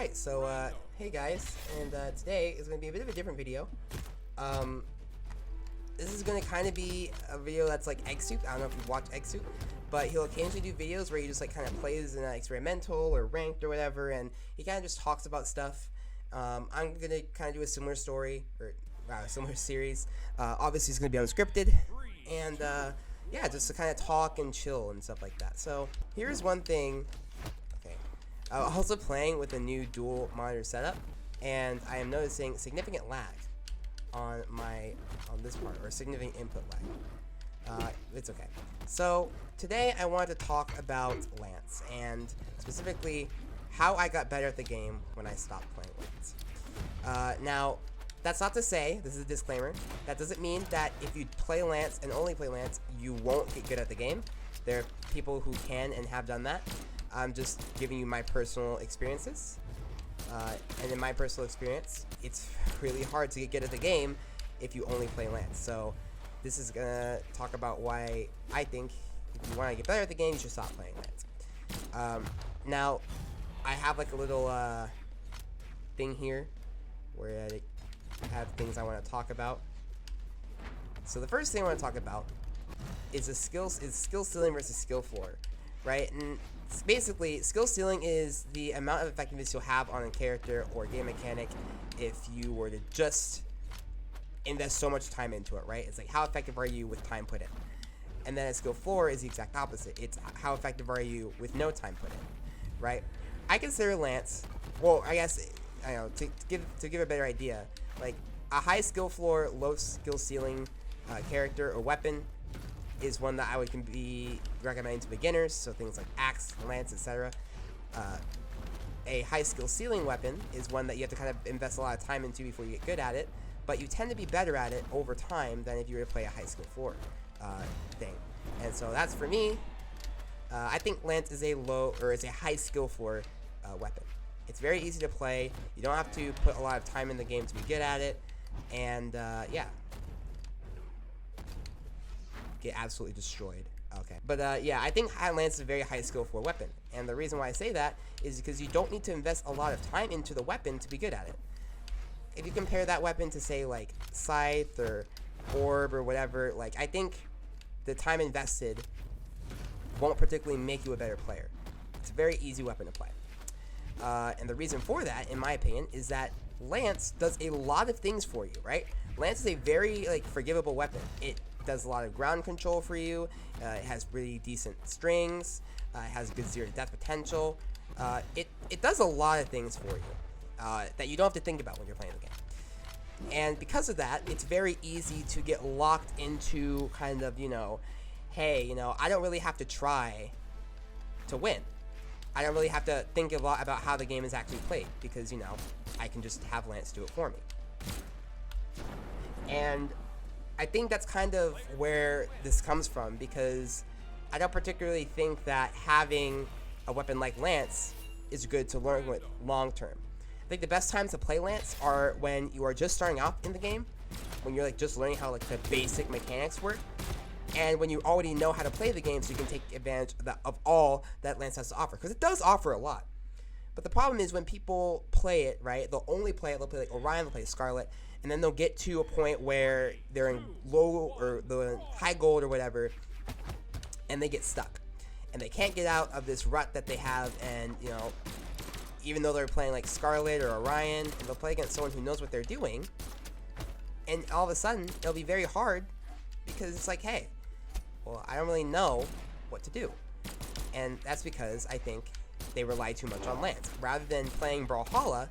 Alright, so, hey guys, and today is going to be a bit of a different video. This is going to kind of be a video that's like Egg Soup. I don't know if you've watched Egg Soup, but he'll occasionally do videos where he just like kind of plays in experimental or ranked or whatever, and he kind of just talks about stuff. I'm going to kind of do a similar story, or wow, a similar series. Obviously, it's going to be unscripted, and yeah, just to kind of talk and chill and stuff like that. So, here's one thing. I'm also playing with a new dual monitor setup, and I am noticing significant lag on this part, or significant input lag. It's okay. So today I wanted to talk about Lance, and specifically how I got better at the game when I stopped playing Lance. Now, that's not to say, this is a disclaimer, that doesn't mean that if you play Lance and only play Lance, you won't get good at the game. There are people who can and have done that. I'm just giving you my personal experiences, and in my personal experience, it's really hard to get good at the game if you only play Lance. So this is gonna talk about why I think if you want to get better at the game, you should stop playing Lance. Now, I have like a little thing here where I have things I want to talk about. So the first thing I want to talk about is skill ceiling versus skill floor, right? And basically, skill ceiling is the amount of effectiveness you'll have on a character or game mechanic if you were to just invest so much time into it, right? It's like, how effective are you with time put in? And then a skill floor is the exact opposite. It's how effective are you with no time put in, right? I consider Lance, well, I guess, I don't know, to give a better idea, like a high skill floor, low skill ceiling character or weapon is one that I would be recommending to beginners, so things like axe, lance, etc. A high skill ceiling weapon is one that you have to kind of invest a lot of time into before you get good at it, but you tend to be better at it over time than if you were to play a high skill floor thing. And so that's for me. I think lance is a high skill floor weapon. It's very easy to play. You don't have to put a lot of time in the game to be good at it, and yeah. Get absolutely destroyed. Okay. But yeah, I think Lance is a very high skill for a weapon. And the reason why I say that is because you don't need to invest a lot of time into the weapon to be good at it. If you compare that weapon to, say, like Scythe or Orb or whatever, like, I think the time invested won't particularly make you a better player. It's a very easy weapon to play. And the reason for that, in my opinion, is that Lance does a lot of things for you, right? Lance is a very, like, forgivable weapon. It does a lot of ground control for you. It has really decent strings. It has good zero to death potential. It does a lot of things for you that you don't have to think about when you're playing the game. And because of that, it's very easy to get locked into kind of, hey, I don't really have to try to win. I don't really have to think a lot about how the game is actually played because, I can just have Lance do it for me. And I think that's kind of where this comes from, because I don't particularly think that having a weapon like Lance is good to learn with long term. I think the best times to play Lance are when you are just starting out in the game, when you're like just learning how like the basic mechanics work, and when you already know how to play the game, so you can take advantage of all that Lance has to offer, because it does offer a lot. But the problem is when people play it, right, they'll only play it, they'll play like Orion, they'll play Scarlet, and then they'll get to a point where they're in low or the high gold or whatever, and they get stuck. And they can't get out of this rut that they have, and, even though they're playing like Scarlet or Orion, and they'll play against someone who knows what they're doing, and all of a sudden, it'll be very hard, because it's like, hey, well, I don't really know what to do. And that's because I think they rely too much on Lance. Rather than playing Brawlhalla,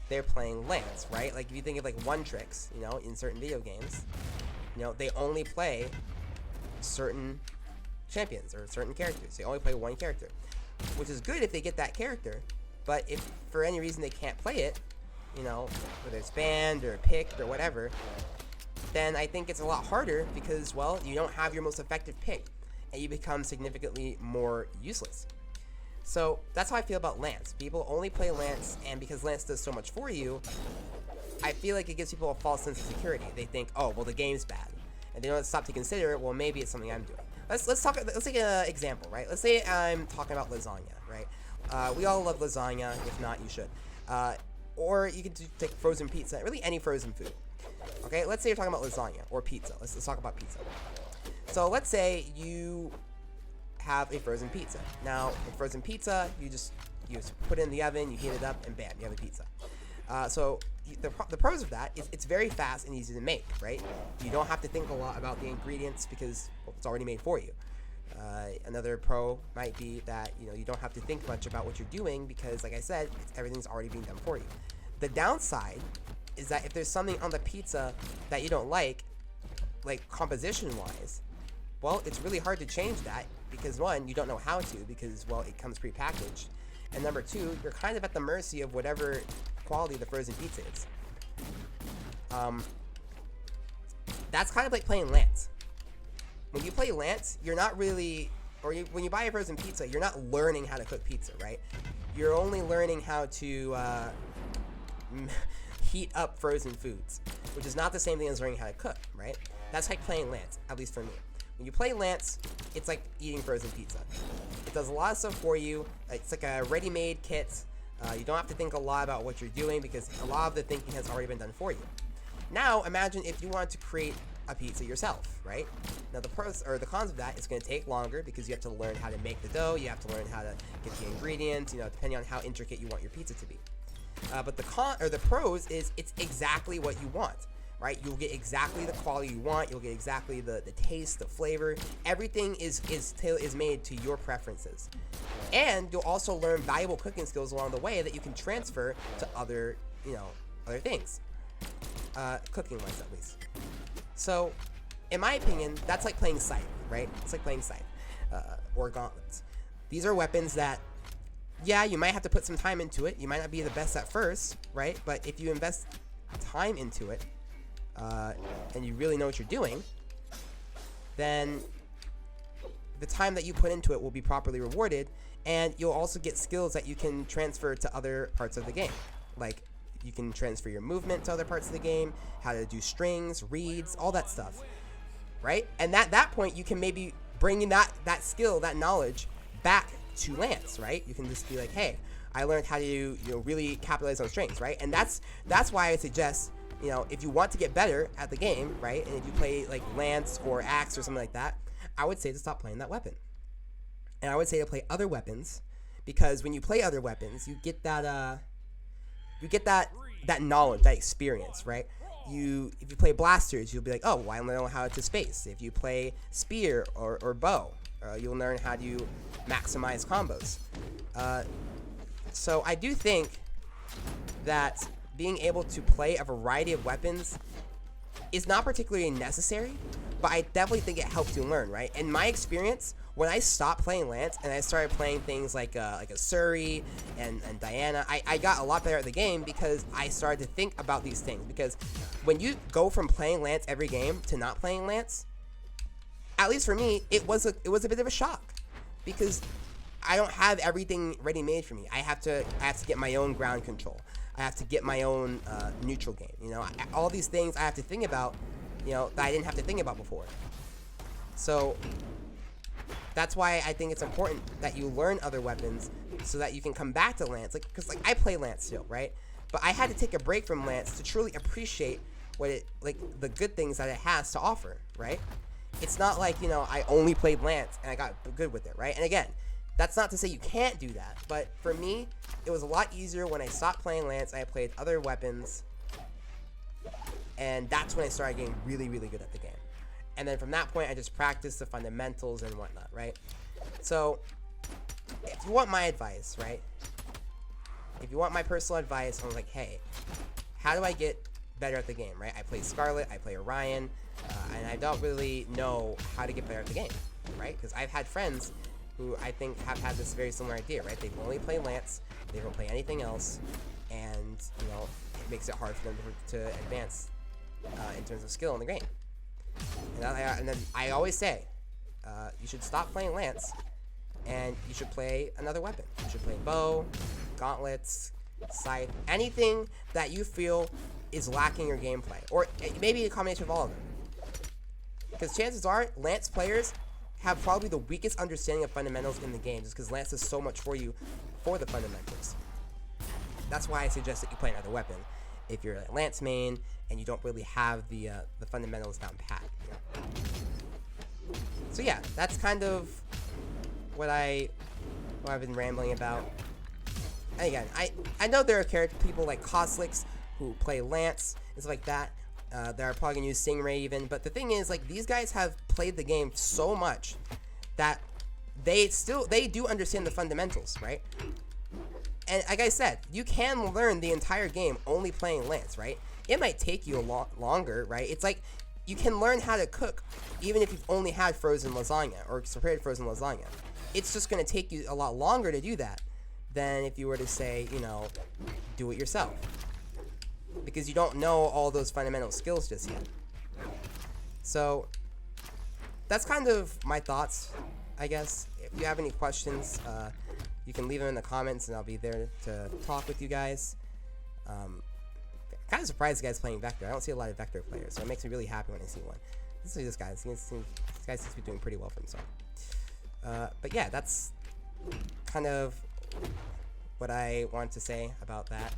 they're playing Lance, right? Like, if you think of, like, one-tricks, in certain video games, they only play certain champions or certain characters. They only play one character, which is good if they get that character, but if for any reason they can't play it, whether it's banned or picked or whatever, then I think it's a lot harder because, well, you don't have your most effective pick, and you become significantly more useless. So that's how I feel about Lance. People only play Lance, and because Lance does so much for you, I feel like it gives people a false sense of security. They think, oh, well, the game's bad, and they don't stop to consider, well, maybe it's something I'm doing. Let's take an example, right? Let's say I'm talking about Lasagna, right? We all love Lasagna. If not, you should. Or you can take frozen pizza, really any frozen food. Okay, let's say you're talking about lasagna or pizza. Let's talk about pizza. So let's say you have a frozen pizza. Now, with frozen pizza, you just put it in the oven, you heat it up, and bam, you have a pizza. The pros of that is it's very fast and easy to make, right? You don't have to think a lot about the ingredients because it's already made for you. Another pro might be that you don't have to think much about what you're doing because, like I said, everything's already being done for you. The downside is that if there's something on the pizza that you don't like composition-wise, well, it's really hard to change that because, one, you don't know how to because, well, it comes prepackaged. And number two, you're kind of at the mercy of whatever quality the frozen pizza is. That's kind of like playing Lance. When you play Lance, you're not really, when you buy a frozen pizza, you're not learning how to cook pizza, right? You're only learning how to heat up frozen foods, which is not the same thing as learning how to cook, right? That's like playing Lance, at least for me. When you play Lance, it's like eating frozen pizza. It does a lot of stuff for you. It's like a ready-made kit. You don't have to think a lot about what you're doing because a lot of the thinking has already been done for you. Now, imagine if you wanted to create a pizza yourself, right? Now, the pros or the cons of that is going to take longer because you have to learn how to make the dough. You have to learn how to get the ingredients, depending on how intricate you want your pizza to be. But the pros is it's exactly what you want. Right, you'll get exactly the quality you want. You'll get exactly the taste, the flavor. Everything is made to your preferences, and you'll also learn valuable cooking skills along the way that you can transfer to other things, cooking wise at least. So, in my opinion, that's like playing Scythe, right? It's like playing Scythe or Gauntlets. These are weapons that, yeah, you might have to put some time into it. You might not be the best at first, right? But if you invest time into it, and you really know what you're doing, then the time that you put into it will be properly rewarded, and you'll also get skills that you can transfer to other parts of the game. Like, you can transfer your movement to other parts of the game, how to do strings, reads, all that stuff, right? And at that point, you can maybe bring in that skill, that knowledge, back to Lance, right? You can just be like, hey, I learned how to really capitalize on strings, right? And that's why I suggest, if you want to get better at the game, right, and if you play like Lance or Axe or something like that, I would say to stop playing that weapon. And I would say to play other weapons, because when you play other weapons, you get that knowledge, that experience, right? If you play blasters, you'll be like, oh, well, I know how to space. If you play spear or bow, you'll learn how to maximize combos. So I do think that being able to play a variety of weapons is not particularly necessary, but I definitely think it helps you learn, right? In my experience, when I stopped playing Lance and I started playing things like a Suri and Diana, I got a lot better at the game because I started to think about these things. Because when you go from playing Lance every game to not playing Lance, at least for me, it was a bit of a shock because I don't have everything ready made for me. I have to get my own ground control. I have to get my own neutral game. All these things I have to think about, that I didn't have to think about before. So that's why I think it's important that you learn other weapons so that you can come back to Lance. Because I play Lance still, right? But I had to take a break from Lance to truly appreciate the good things that it has to offer, right? It's not like, I only played Lance and I got good with it, right? And again, that's not to say you can't do that, but for me, it was a lot easier when I stopped playing Lance and I played other weapons, and that's when I started getting really, really good at the game. And then from that point, I just practiced the fundamentals and whatnot, right? So, if you want my advice, right? If you want my personal advice, I'm like, hey, how do I get better at the game, right? I play Scarlet, I play Orion, and I don't really know how to get better at the game, right? Because I've had friends who I think have had this very similar idea, right? They've only played Lance, they don't play anything else, and it makes it hard for them to advance in terms of skill in the game. And then I always say, you should stop playing Lance, and you should play another weapon. You should play bow, gauntlets, scythe, anything that you feel is lacking your gameplay, or maybe a combination of all of them. Because chances are, Lance players have probably the weakest understanding of fundamentals in the game, just because Lance does so much for you for the fundamentals. that's why I suggest that you play another weapon if you're a Lance main and you don't really have the fundamentals down pat. So yeah, that's kind of what I've been rambling about. And again, I know there are people like Coslicks who play Lance and stuff like that. That are probably gonna use Stingray even, but the thing is, like, these guys have played the game so much that they do understand the fundamentals, right? And like I said, you can learn the entire game only playing Lance, right? It might take you a lot longer, right? It's like you can learn how to cook even if you've only had frozen lasagna or prepared frozen lasagna. It's just gonna take you a lot longer to do that than if you were to say, you know, do it yourself. Because you don't know all those fundamental skills just yet. So that's kind of my thoughts, I guess. If you have any questions, you can leave them in the comments and I'll be there to talk with you guys. Kind of surprised the guy's playing Vector. I don't see a lot of Vector players, so it makes me really happy when I see one. This is this guy. This guy seems to be doing pretty well for himself. But yeah, that's kind of what I wanted to say about that.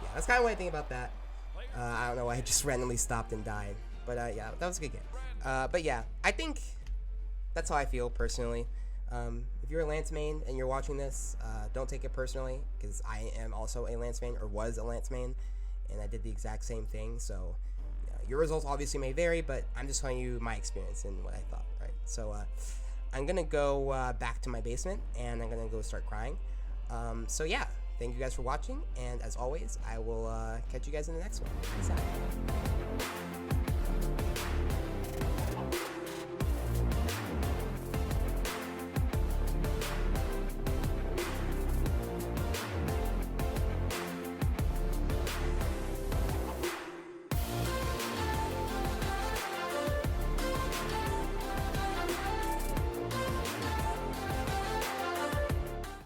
Yeah, that's kind of what I think about that. I don't know why I just randomly stopped and died. But yeah, that was a good game. But yeah, I think that's how I feel personally. If you're a Lance main and you're watching this, don't take it personally, because I am also a Lance main, or was a Lance main, and I did the exact same thing. So your results obviously may vary, but I'm just telling you my experience and what I thought, right? So I'm gonna go back to my basement and I'm gonna go start crying. So yeah, thank you guys for watching, and as always, I will catch you guys in the next one. Peace out.